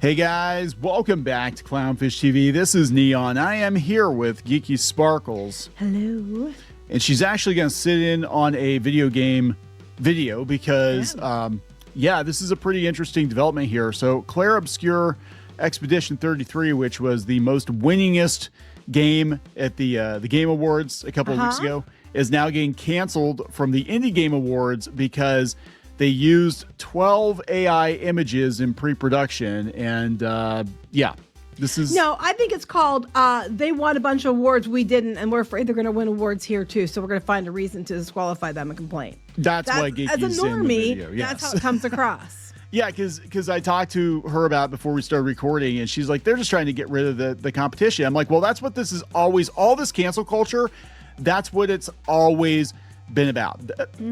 Hey guys, welcome back to Clownfish TV. This is Kneon. I am here with Geeky Sparkles. Hello. And she's actually going to sit in on a video game video because, this is a pretty interesting development here. So Clair Obscur Expedition 33, which was the most winningest game at the Game Awards a couple of weeks ago, is now getting canceled from the Indie Game Awards because they used 12 AI images in pre-production, and this is... No, I think it's called, they won a bunch of awards, we didn't, and we're afraid they're going to win awards here too, so we're going to find a reason to disqualify them and complain. That's why Geeky's as a normie, in the video. Yes. That's how it comes across. Yeah, because I talked to her about it before we started recording, and she's like, they're just trying to get rid of the competition. I'm like, well, that's what this is always, all this cancel culture, that's what it's always been about.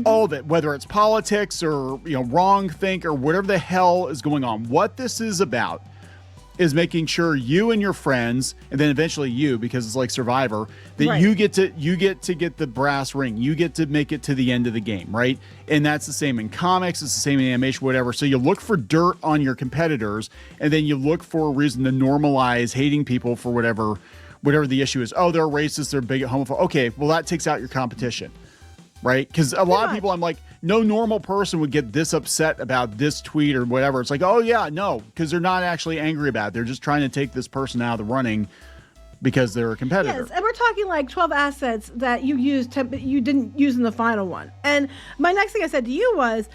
All of it, whether it's politics or wrong think or whatever the hell is going on. What this is about is making sure you and your friends, and then eventually you, because it's like Survivor, that you get to get the brass ring. You get to make it to the end of the game, right? And that's the same in comics, it's the same in animation, whatever. So you look for dirt on your competitors, and then you look for a reason to normalize hating people for whatever the issue is. Oh, they're racist, they're bigot, homophobic. Okay, well that takes out your competition. Right? Because a lot of people, I'm like, no normal person would get this upset about this tweet or whatever. It's like, oh yeah, no, because they're not actually angry about it. They're just trying to take this person out of the running because they're a competitor. Yes, and we're talking like 12 assets that you used you didn't use in the final one. And my next thing I said to you was,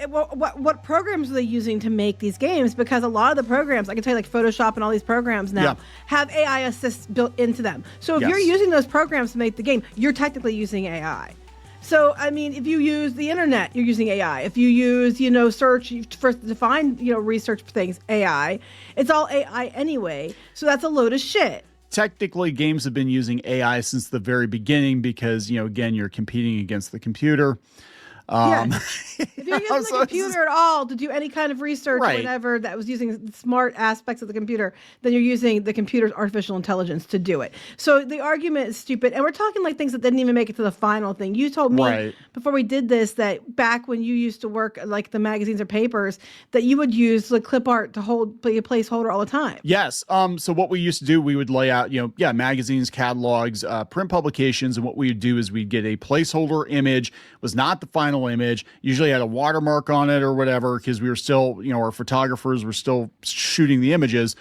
what programs are they using to make these games? Because a lot of the programs, I can tell you like Photoshop and all these programs now, have AI assists built into them. So if you're using those programs to make the game, you're technically using AI. So, I mean, if you use the internet, you're using AI. If you use, search first to find, research things, AI, it's all AI anyway. So that's a load of shit. Technically, games have been using AI since the very beginning because, again, you're competing against the computer. If you're using the computer at all to do any kind of research or whatever that was using smart aspects of the computer, then you're using the computer's artificial intelligence to do it. So the argument is stupid. And we're talking like things that didn't even make it to the final thing. You told me before we did this that back when you used to work like the magazines or papers that you would use the clip art to be a placeholder all the time. Yes. So what we used to do, we would lay out, magazines, catalogs, print publications. And what we would do is we'd get a placeholder image, was not the final image, usually had a watermark on it or whatever, because we were still, our photographers were still shooting the images.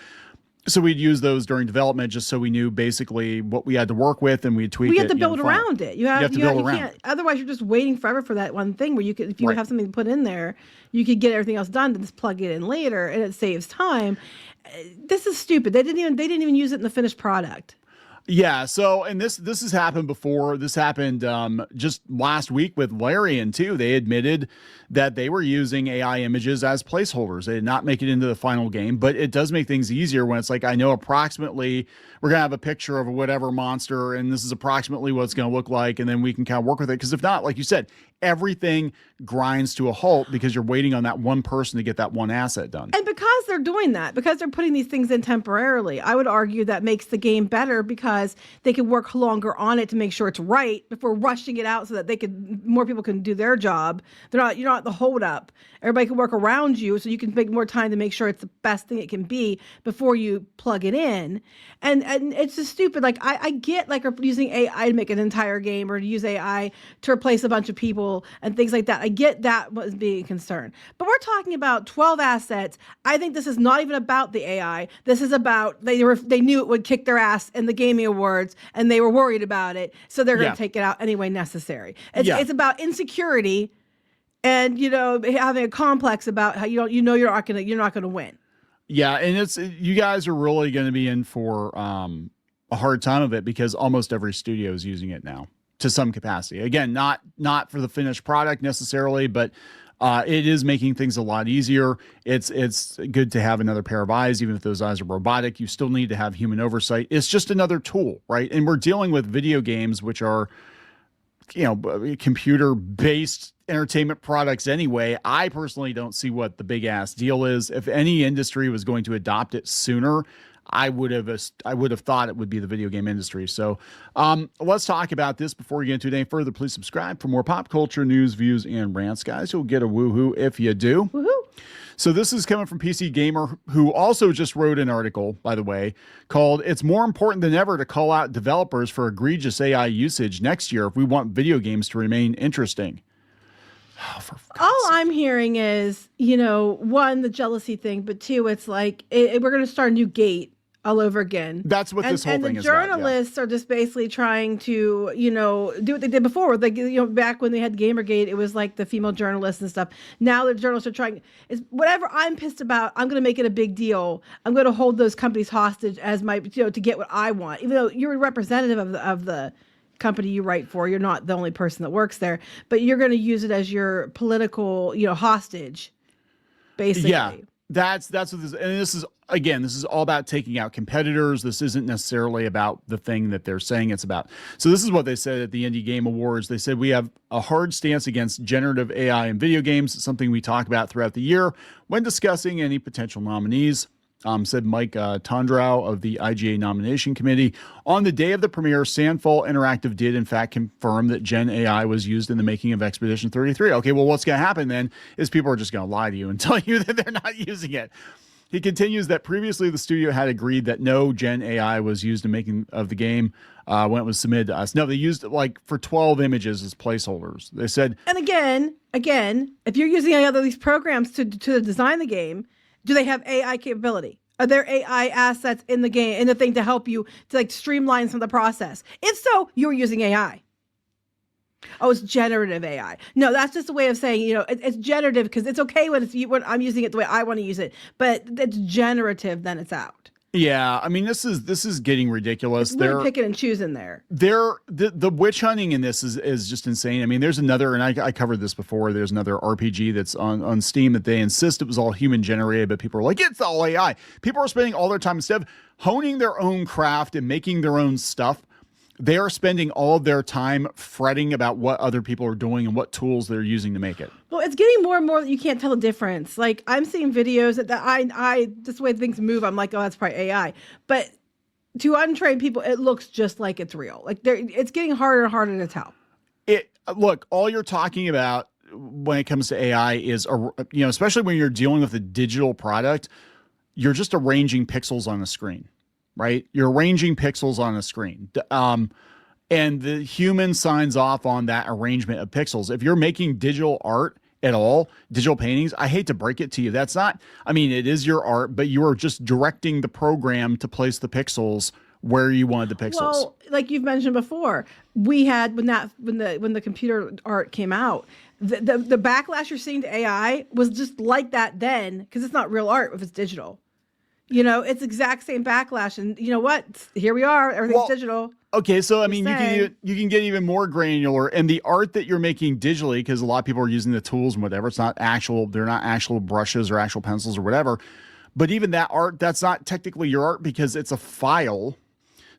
So we'd use those during development just so we knew basically what we had to work with, and we'd tweak it. You have to build around it. You have to build around it. Otherwise, you're just waiting forever for that one thing where you could, if you have something to put in there, you could get everything else done to just plug it in later, and it saves time. This is stupid. They didn't even use it in the finished product. Yeah. So, and this has happened before. This happened just last week with Larian too. They admitted that they were using AI images as placeholders. They did not make it into the final game, but it does make things easier when it's like, I know approximately we're going to have a picture of whatever monster, and this is approximately what it's going to look like. And then we can kind of work with it. Because if not, like you said, everything grinds to a halt because you're waiting on that one person to get that one asset done. And because they're doing that, because they're putting these things in temporarily, I would argue that makes the game better because they can work longer on it to make sure it's right before rushing it out so that more people can do their job. You're not the holdup. Everybody can work around you so you can take more time to make sure it's the best thing it can be before you plug it in. And it's just stupid. Like I get like using AI to make an entire game or to use AI to replace a bunch of people and things like that. I get that was being a concern. But we're talking about 12 assets. I think this is not even about the AI. This is about they knew it would kick their ass in the gaming awards and they were worried about it. So they're going to take it out anyway necessary. It's about insecurity and having a complex about how you're not going to win. Yeah, and you guys are really going to be in for a hard time of it because almost every studio is using it now to some capacity. Again, not for the finished product necessarily, but it is making things a lot easier. It's good to have another pair of eyes, even if those eyes are robotic. You still need to have human oversight. It's just another tool, right? And we're dealing with video games, which are computer-based entertainment products anyway. I personally don't see what the big ass deal is. If any industry was going to adopt it sooner, I would have thought it would be the video game industry. So let's talk about this before we get into it any further. Please subscribe for more pop culture news, views, and rants, guys. You'll get a woohoo if you do. Woohoo! So this is coming from PC Gamer, who also just wrote an article, by the way, called "It's more important than ever to call out developers for egregious AI usage next year if we want video games to remain interesting." All I'm hearing is, you know, one, the jealousy thing, but two, it's like we're going to start a new gate all over again. That's what this whole thing is about. And the journalists are just basically trying to, you know, do what they did before. Like, you know, back when they had Gamergate, it was like the female journalists and stuff. Now the journalists are trying, it's whatever I'm pissed about, I'm going to make it a big deal. I'm going to hold those companies hostage as my, you know, to get what I want. Even though you're a representative of the company you write for, you're not the only person that works there, but you're going to use it as your political, you know, hostage, basically. Yeah. That's what this, and this is, again, this is all about taking out competitors. This isn't necessarily about the thing that they're saying it's about. So this is what they said at the Indie Game Awards. They said, "We have a hard stance against generative AI in video games. It's something we talk about throughout the year when discussing any potential nominees," said Mike Tondrau of the IGA nomination committee. On the day of the premiere, Sandfall Interactive did in fact confirm that Gen AI was used in the making of Expedition 33. Okay, well, what's going to happen then is people are just going to lie to you and tell you that they're not using it. He continues that previously the studio had agreed that no Gen AI was used in making of the game when it was submitted to us. No, they used it like for 12 images as placeholders. They said, and again, if you're using any other of these programs to design the game, do they have AI capability? Are there AI assets in the game, in the thing to help you to like streamline some of the process? If so, you're using AI. Oh, it's generative AI. No, that's just a way of saying, you know, it's generative because it's okay when I'm using it the way I want to use it, but it's generative, then it's out. Yeah, I mean, this is getting ridiculous. They're picking and choosing there. The witch hunting in this is just insane. I mean, there's another, and I covered this before. There's another RPG that's on Steam that they insist it was all human generated, but people are like, it's all AI. People are spending all their time, instead of honing their own craft and making their own stuff, they are spending all of their time fretting about what other people are doing and what tools they're using to make it. Well, it's getting more and more that you can't tell the difference. Like, I'm seeing videos that I just the way things move, I'm like, oh, that's probably AI. But to untrained people, it looks just like it's real. Like, it's getting harder and harder to tell. Look, all you're talking about when it comes to AI is, you know, especially when you're dealing with a digital product, you're just arranging pixels on a screen. Right? You're arranging pixels on a screen. And the human signs off on that arrangement of pixels. If you're making digital art at all, digital paintings, I hate to break it to you. That's not, I mean, it is your art, but you are just directing the program to place the pixels where you wanted the pixels. Well, like you've mentioned before, we had when the computer art came out, the backlash you're seeing to AI was just like that then, because it's not real art if it's digital. You know, it's exact same backlash, and you know what? Here we are. Everything's digital. Okay, so I mean, you can get even more granular, and the art that you're making digitally, because a lot of people are using the tools and whatever. It's not actual; they're not actual brushes or actual pencils or whatever. But even that art, that's not technically your art because it's a file.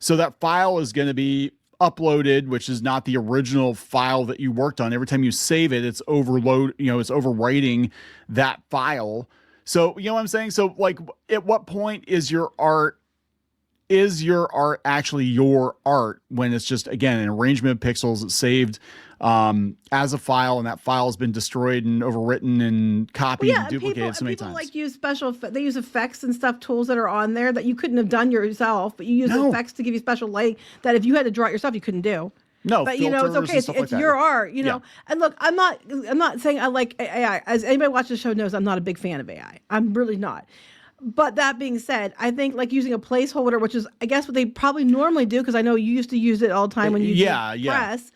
So that file is going to be uploaded, which is not the original file that you worked on. Every time you save it, it's overload. You know, it's overwriting that file. So, you know what I'm saying? So, like, at what point is your art actually your art when it's just, again, an arrangement of pixels that's saved as a file, and that file has been destroyed and overwritten and copied and duplicated so many times? Like use they use effects and stuff, tools that are on there that you couldn't have done yourself, but you use effects to give you special light that if you had to draw it yourself, you couldn't do. No, but you know, it's okay. It's your art, you know. And look, I'm not saying I like AI. As anybody watching the show knows, I'm not a big fan of AI. I'm really not. But that being said, I think like using a placeholder, which is I guess what they probably normally do, because I know you used to use it all the time when you press.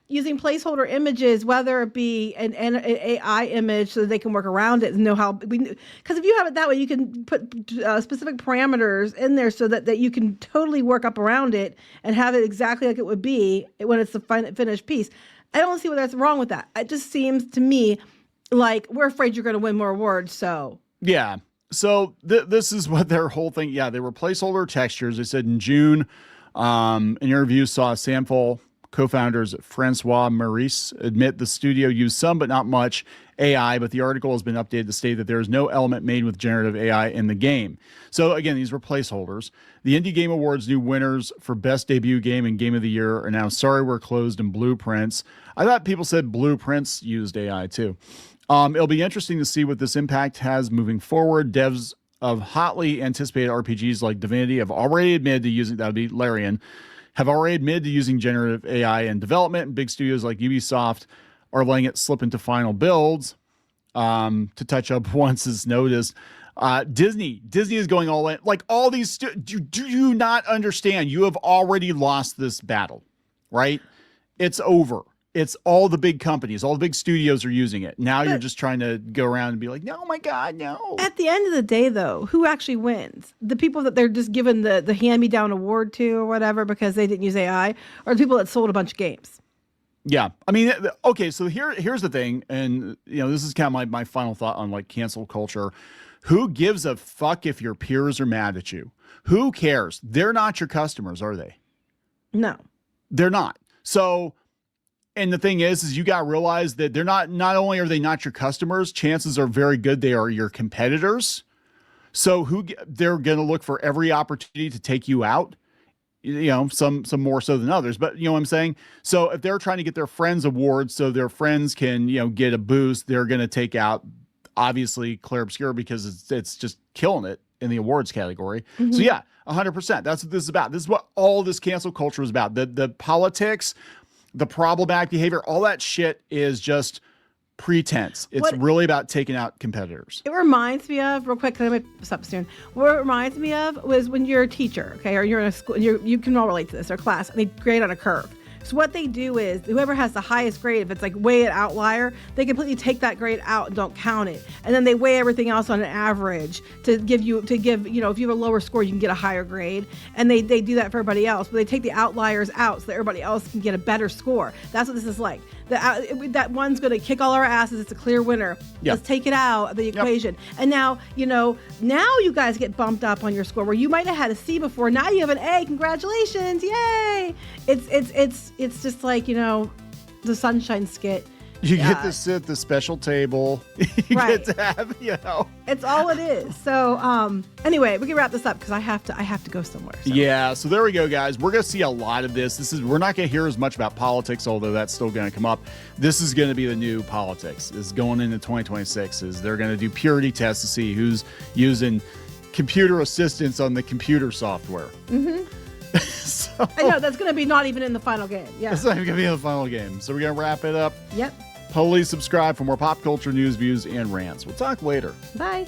Using placeholder images, whether it be an AI image, so that they can work around it and know how. Because if you have it that way, you can put specific parameters in there so that you can totally work up around it and have it exactly like it would be when it's the finished piece. I don't see what's wrong with that. It just seems to me like we're afraid you're going to win more awards. So yeah. So this is what their whole thing. Yeah, they were placeholder textures. They said in June, an interview saw Sandfall co-founders Francois Maurice admit the studio used some but not much AI, but the article has been updated to state that there is no element made with generative AI in the game. So again, these were placeholders. The Indie Game Awards new winners for Best Debut Game and Game of the Year are now Sorry We're Closed and Blueprints. I thought people said Blueprints used AI too. It'll be interesting to see what this impact has moving forward. Devs of hotly anticipated RPGs like Divinity have already admitted to using, that would be Larian, have already admitted to using generative AI in development. Big studios like Ubisoft are letting it slip into final builds. To touch up once is noticed. Disney is going all in. Like all these, do you not understand? You have already lost this battle, right? It's over. It's all the big companies, all the big studios are using it. Now you're just trying to go around and be like, no, my God, no. At the end of the day, though, who actually wins? The people that they're just giving the hand-me-down award to or whatever because they didn't use AI, or the people that sold a bunch of games? Yeah. I mean, okay, so here's the thing. And, this is kind of my final thought on like cancel culture. Who gives a fuck if your peers are mad at you? Who cares? They're not your customers, are they? No. They're not. So... And the thing is you got to realize that they're not only are they not your customers, chances are very good they are your competitors. So they're going to look for every opportunity to take you out, some more so than others, but you know what I'm saying? So if they're trying to get their friends awards so their friends can, get a boost, they're going to take out obviously Clair Obscur because it's just killing it in the awards category. Mm-hmm. So yeah, 100%. That's what this is about. This is what all this cancel culture is about. The politics, the problematic behavior, all that shit is just pretense. It's really about taking out competitors. It reminds me of, real quick, because I might stop soon. What it reminds me of was when you're a teacher, okay, or you're in a school, you can all relate to this, or class, and they grade on a curve. So what they do is whoever has the highest grade, if it's like way an outlier, they completely take that grade out and don't count it. And then they weigh everything else on an average to give, if you have a lower score, you can get a higher grade. And they do that for everybody else, but they take the outliers out so that everybody else can get a better score. That's what this is like. That one's going to kick all our asses. It's a clear winner. Yep. Let's take it out of the equation. Yep. And now, now you guys get bumped up on your score where you might have had a C before. Now you have an A. Congratulations. Yay. It's just like, the Sunshine skit. You get to sit at the special table. You get to have, It's all it is. So anyway, we can wrap this up because I have to go somewhere. So. Yeah, so there we go, guys. We're going to see a lot of this. We're not going to hear as much about politics, although that's still going to come up. This is going to be the new politics. Is going into 2026. Is they're going to do purity tests to see who's using computer assistance on the computer software. Mm-hmm. So, I know that's going to be not even in the final game. Yeah, it's not even going to be in the final game. So we're going to wrap it up. Yep. Please subscribe for more pop culture news, views, and rants. We'll talk later. Bye.